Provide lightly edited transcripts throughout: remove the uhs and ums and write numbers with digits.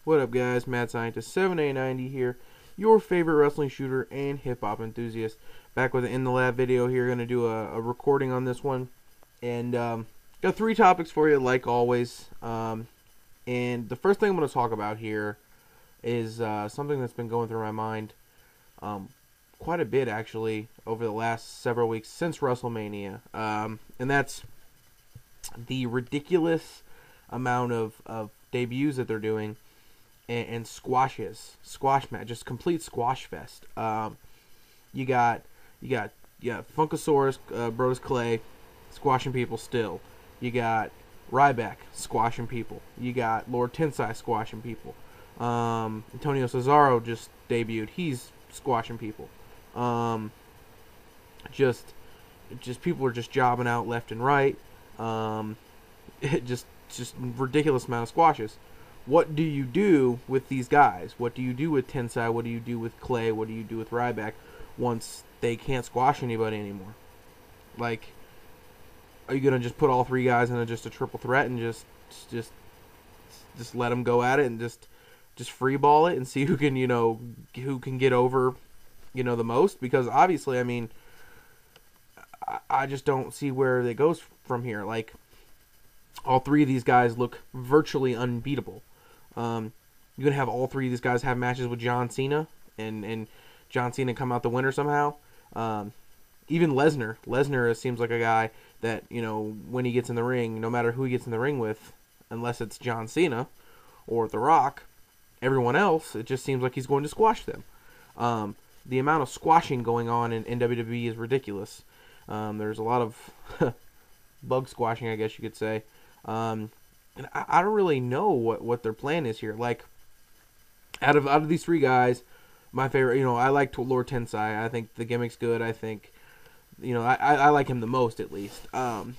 What up, guys? Mad Scientist 7A90 here, your favorite wrestling shooter and hip hop enthusiast. Back with an In the Lab video here. Going to do a recording on this one. And got three topics for you, like always. And the first thing I'm going to talk about here is something that's been going through my mind quite a bit, actually, over the last several weeks since WrestleMania. And that's the ridiculous amount of debuts that they're doing. And squash match, just complete squash fest. You got Funkasaurus, Brodus Clay, squashing people still. You got Ryback squashing people. You got Lord Tensai squashing people. Antonio Cesaro just debuted. He's squashing people. Just people are just jobbing out left and right. Just ridiculous amount of squashes. What do you do with these guys? What do you do with Tensai? What do you do with Clay? What do you do with Ryback once they can't squash anybody anymore? Like, are you gonna just put all three guys in just a triple threat and just let them go at it and just free ball it and see who can get over the most? Because obviously, I mean, I just don't see where it goes from here. Like, all three of these guys look virtually unbeatable. You're gonna have all three of these guys have matches with John Cena, and John Cena come out the winner somehow. Even Lesnar seems like a guy that, when he gets in the ring, no matter who he gets in the ring with, unless it's John Cena or The Rock, everyone else, it just seems like he's going to squash them. The amount of squashing going on in WWE is ridiculous. There's a lot of bug squashing, I guess you could say. And I don't really know what their plan is here. Like, out of these three guys, my favorite, I like Lord Tensai. I think the gimmick's good. I think, I like him the most, at least. And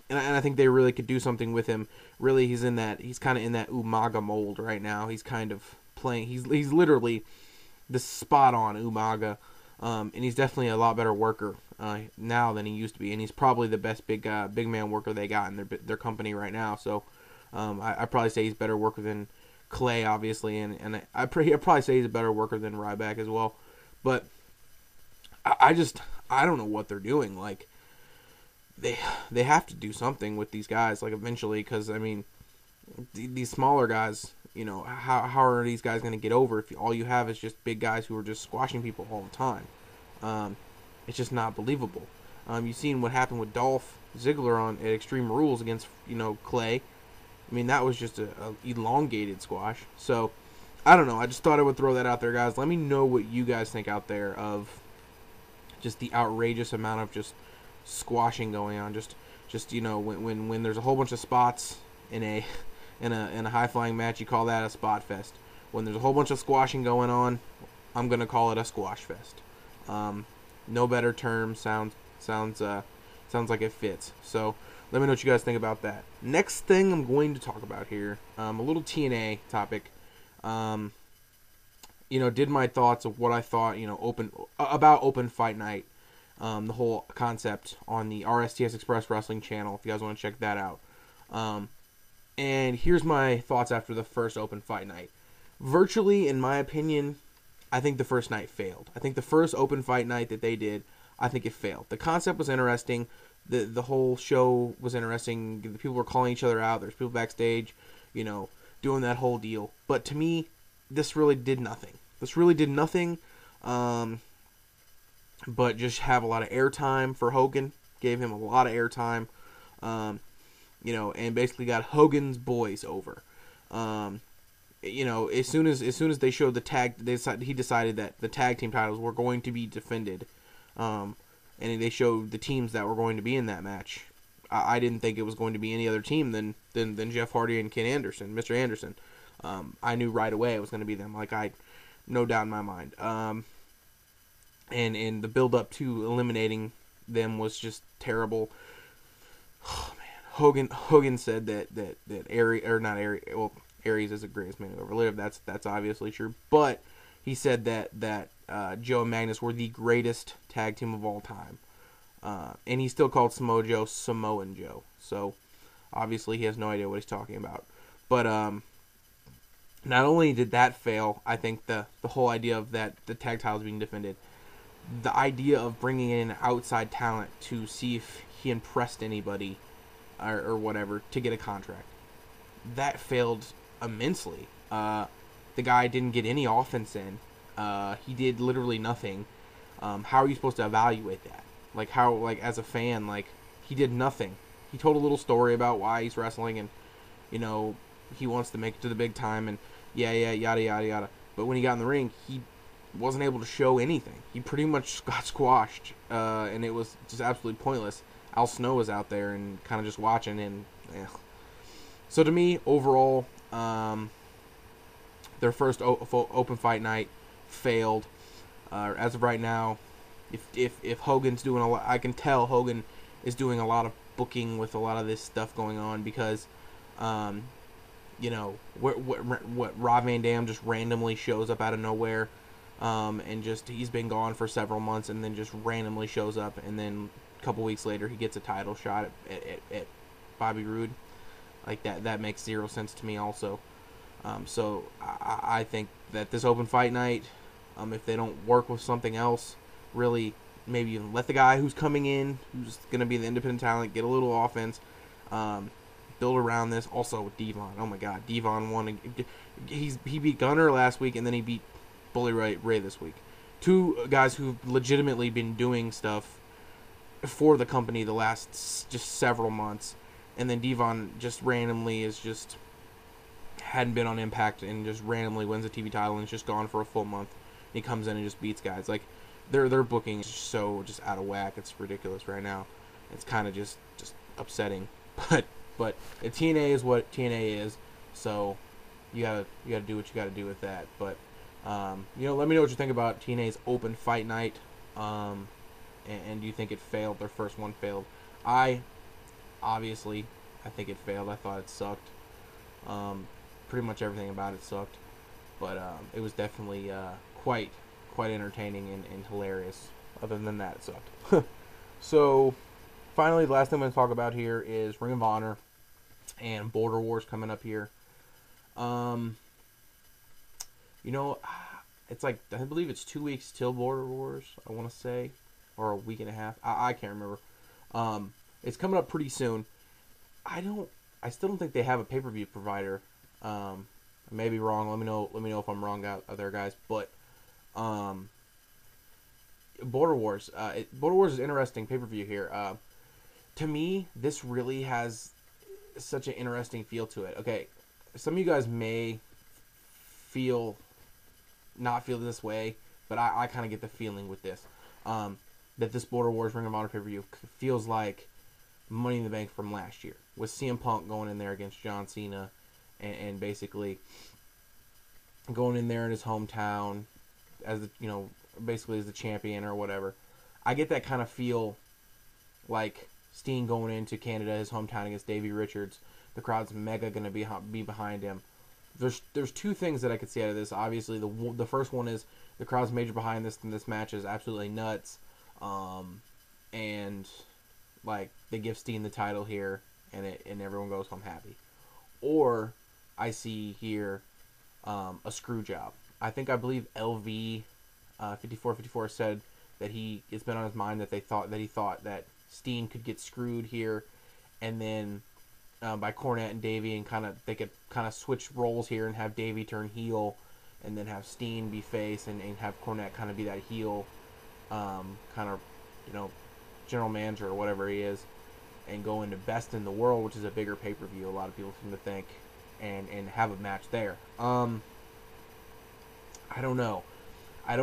I think they really could do something with him. Really, he's kind of in that Umaga mold right now. He's kind of playing. He's literally the spot on Umaga. And he's definitely a lot better worker now than he used to be, and he's probably the best big man worker they got in their company right now. So I'd probably say he's a better worker than Clay, obviously, and I'd probably say he's a better worker than Ryback as well. But I don't know what they're doing. Like, they have to do something with these guys, like, eventually, because I mean, these smaller guys. How are these guys going to get over if all you have is just big guys who are just squashing people all the time? It's just not believable. You've seen what happened with Dolph Ziggler at Extreme Rules against, Clay. I mean, that was just a elongated squash. So, I don't know. I just thought I would throw that out there, guys. Let me know what you guys think out there of just the outrageous amount of just squashing going on. Just when there's a whole bunch of spots in a high flying match, you call that a spot fest. When there's a whole bunch of squashing going on, I'm gonna call it a squash fest. No better term. Sounds like it fits. So let me know what you guys think about that. Next thing I'm going to talk about here, a little TNA topic. Did my thoughts of what I thought, about Open Fight Night, the whole concept on the RSTS Express Wrestling channel. If you guys want to check that out. And here's my thoughts after the first Open Fight Night. Virtually, in my opinion, I think the first night failed. I think the first Open Fight Night that they did, I think it failed. The concept was interesting. The whole show was interesting. The people were calling each other out. There's people backstage, doing that whole deal. But to me, this really did nothing. But just have a lot of airtime for Hogan. Gave him a lot of airtime. And basically got Hogan's boys over. As soon as they showed the tag, he decided that the tag team titles were going to be defended, and they showed the teams that were going to be in that match. I didn't think it was going to be any other team than Jeff Hardy and Ken Anderson, Mr. Anderson. I knew right away it was going to be them. Like, no doubt in my mind. And the build up to eliminating them was just terrible. Oh man, Hogan said that Aries is the greatest man to ever live. That's obviously true. But he said that Joe and Magnus were the greatest tag team of all time. And he still called Samoa Joe Samoan Joe. So obviously he has no idea what he's talking about. But Not only did that fail, I think the whole idea of that the tag titles being defended, the idea of bringing in outside talent to see if he impressed anybody or whatever to get a contract, that failed immensely. The guy didn't get any offense in. He did literally nothing. How are you supposed to evaluate that? Like how, like as a fan, like he did nothing. He told a little story about why he's wrestling and he wants to make it to the big time and yada yada yada. But when he got in the ring, he wasn't able to show anything. He pretty much got squashed, and it was just absolutely pointless. Al Snow was out there and kind of just watching, and so to me, overall, their first open fight night failed. As of right now, if Hogan's doing a lot, I can tell Hogan is doing a lot of booking with a lot of this stuff going on because, what Rob Van Dam just randomly shows up out of nowhere, and just he's been gone for several months and then just randomly shows up, and then a couple weeks later he gets a title shot at Bobby Roode. Like that makes zero sense to me also. So I think that this open fight night, if they don't work with something else, really maybe even let the guy who's coming in, who's going to be the independent talent, get a little offense, build around this. Also with Devon, oh my God, Devon won. He beat Gunner last week, and then he beat Bully Ray this week. Two guys who've legitimately been doing stuff for the company the last just several months, and then Devon just randomly hadn't been on Impact and just randomly wins a TV title and is just gone for a full month. And he comes in and just beats guys. Like their booking is so just out of whack. It's ridiculous right now. It's kind of just upsetting. But TNA is what TNA is. So you gotta do what you gotta do with that. But let me know what you think about TNA's open fight night. And do you think it failed? Their first one failed. I think it failed. I thought it sucked. Pretty much everything about it sucked, but it was definitely quite entertaining and hilarious. Other than that, it sucked. So, finally, the last thing I'm going to talk about here is Ring of Honor and Border Wars coming up here. It's like, I believe it's 2 weeks till Border Wars, I want to say, or a week and a half. I can't remember. It's coming up pretty soon. I still don't think they have a pay-per-view provider. I may be wrong. Let me know if I'm wrong out there, guys. But Border Wars. Border Wars is an interesting pay-per-view here. To me, this really has such an interesting feel to it. Okay, some of you guys may not feel this way, but I kind of get the feeling with this. That this Border Wars Ring of Honor pay-per-view feels like Money in the Bank from last year, with CM Punk going in there against John Cena, and basically going in there in his hometown as basically as the champion or whatever. I get that kind of feel like Steen going into Canada, his hometown, against Davey Richards. The crowd's mega gonna be behind him. There's two things that I could see out of this. Obviously, the first one is the crowd's major behind this, and this match is absolutely nuts. And like they give Steen the title here, and everyone goes home happy. Or I see here a screw job. I believe LV 5454 said that it's been on his mind that he thought that Steen could get screwed here, and then by Cornette and Davey, and they could switch roles here and have Davey turn heel, and then have Steen be face, and have Cornette kind of be that heel, general manager or whatever he is, and go into Best in the World, which is a bigger pay-per-view, a lot of people seem to think, and have a match there. I don't know. I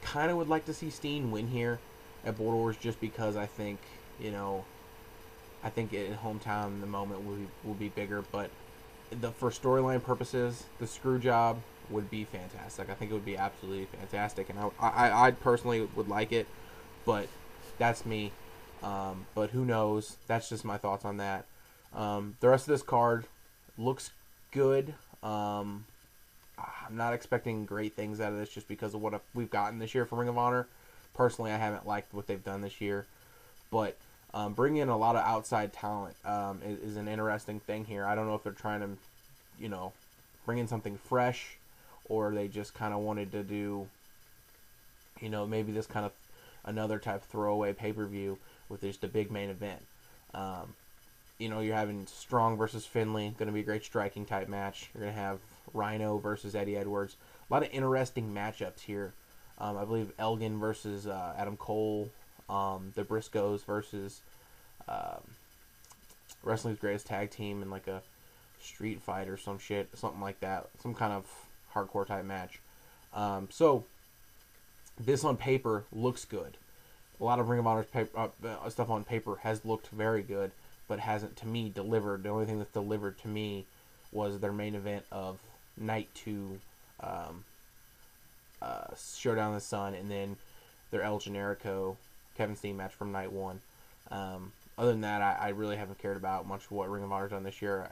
kind of would like to see Steen win here at Border Wars, just because I think in hometown the moment will be bigger. But for storyline purposes, the screw job would be fantastic. I think it would be absolutely fantastic, and I personally would like it, but that's me. But who knows? That's just my thoughts on that. The rest of this card looks good. I'm not expecting great things out of this just because of what we've gotten this year from Ring of Honor. Personally, I haven't liked what they've done this year. But bringing in a lot of outside talent is an interesting thing here. I don't know if they're trying to, bring in something fresh, or they just kind of wanted to do, maybe this kind of another type of throwaway pay-per-view with just a big main event. You're having Strong versus Finley, going to be a great striking type match. You're going to have Rhino versus Eddie Edwards. A lot of interesting matchups here. I believe Elgin versus Adam Cole. The Briscoes versus Wrestling's Greatest Tag Team in like a street fight or something like that. Some kind of hardcore type match. So this on paper looks good. A lot of Ring of Honor's stuff on paper has looked very good, but hasn't, to me, delivered. The only thing that's delivered to me was their main event of Night 2, Showdown in the Sun, and then their El Generico Kevin Steen match from Night 1. Other than that, I really haven't cared about much of what Ring of Honor's done this year.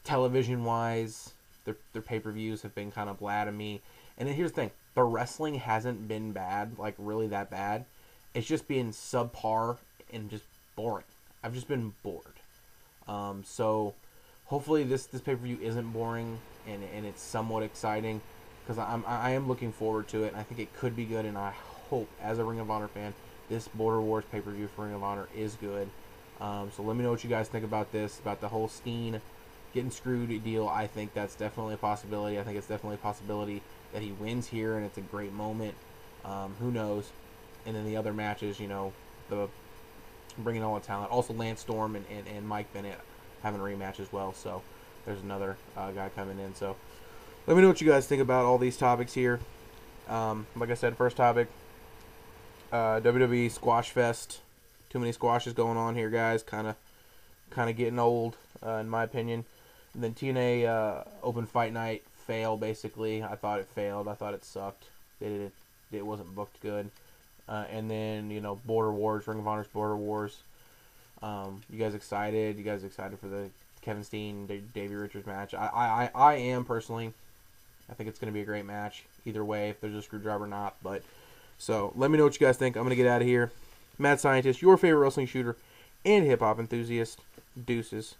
Television-wise, their pay-per-views have been kind of blah to me. And then here's the thing. The wrestling hasn't been bad, like really that bad. It's just been subpar and just boring. I've just been bored. So hopefully this pay-per-view isn't boring and it's somewhat exciting, because I am looking forward to it, and I think it could be good, and I hope, as a Ring of Honor fan, this Border Wars pay-per-view for Ring of Honor is good. So let me know what you guys think about this, about the whole Steen getting screwed deal. I think that's definitely a possibility. I think it's definitely a possibility that he wins here, and it's a great moment. Who knows? And then the other matches, the bringing all the talent. Also, Lance Storm and Mike Bennett having a rematch as well. So there's another guy coming in. So let me know what you guys think about all these topics here. Like I said, first topic, WWE Squashfest. Too many squashes going on here, guys. Kind of getting old, in my opinion. And then TNA Open Fight Night fail, basically. I thought it failed. I thought it sucked. It wasn't booked good. And then, Border Wars, Ring of Honor's Border Wars. You guys excited? You guys excited for the Kevin Steen, Davey Richards match? I am, personally. I think it's going to be a great match. Either way, if there's a screwdriver or not. But, so, let me know what you guys think. I'm going to get out of here. Mad Scientist, your favorite wrestling shooter and hip-hop enthusiast. Deuces.